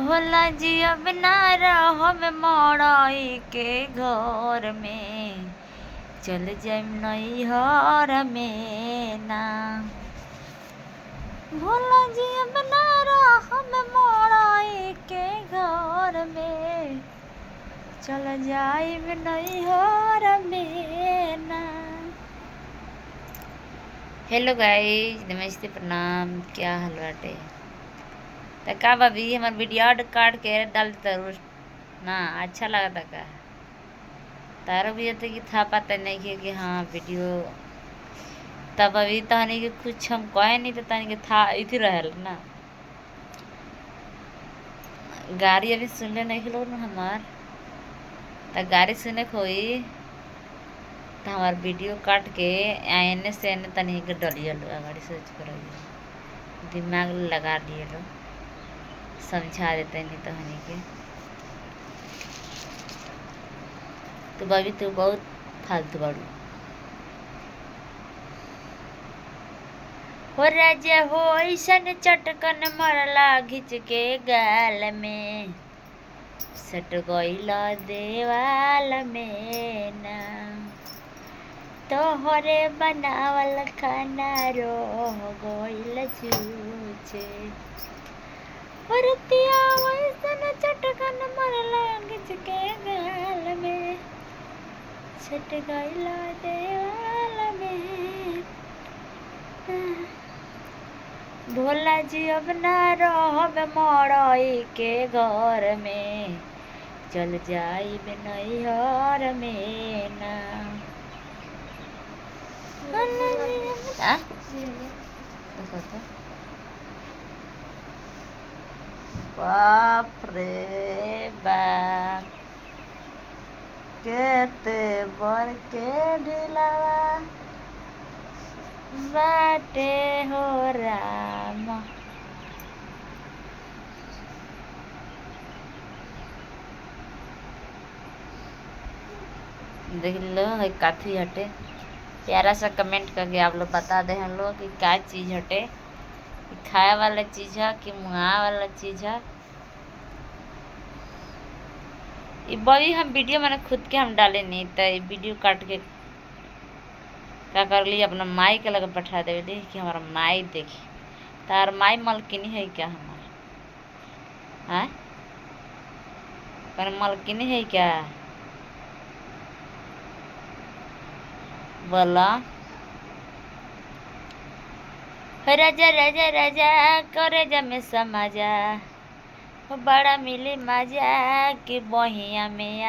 भोला जी अब ना रहब मड़ई के घर में, चल जाइम नैहर में ना। भोला जी अब ना रहब मड़ई के घर में, चल जाइम नैहर में ना। हेलो गाइस, नमस्ते, प्रणाम, क्या हाल बाटे? तो का भाभी हमार वीडियो काट के डाल देता रोज ना, अच्छा लगा था का? तारा भी होता कि था पता नहीं कि हाँ वीडियो, तब अभी तहनी के कुछ हम कहे नहीं तो तहनी के था इथी रहल ना। गाड़ी अभी सुनले नहीं खिलो ना हमार, तो गाड़ी सुने खोई तो हमार वीडियो काट के एने से एने तनी के डलिए लो, गाड़ी सोच कर दिमाग लगा दिए लो, समझा देते नहीं तो हनी के। तो भाभी तू बहुत फालतू बाड़ू हो राजा हो, ऐसन चटकन मरला घिच के गाल में, सट गइला देवाल में ना। तोहरे बनावल खाना रह गइल छूछे, रतिया वैसन चटकन मरला घिच के गाल में, सट गइला देवाल में। भोला जी अब ना रहब मड़ई के घर में, चल जाइब नैहर में ना। बाप रे बाप, केते बर के ढिलावा बाटे हो राम। देख लो है काफी हटे, प्यारा सा कमेंट करके आप लोग बता दे हम लोग कि क्या चीज़ हटे, खाए वाला चीज़ है कि मुँहा वाला चीज़ है। ये बड़ी हम वीडियो मैंने खुद के हम डाले नहीं, तो ये वीडियो काट के क्या कर ली अपना माई के लगे बैठा दे दी कि हमारा माई देखी। तार माई मलकिनी है क्या हमारा? हाँ, पर मलकिनी है क्या? बोला राजा राजा राजा करे जमे समाजा, बड़ा मिली मजा कि बहिया में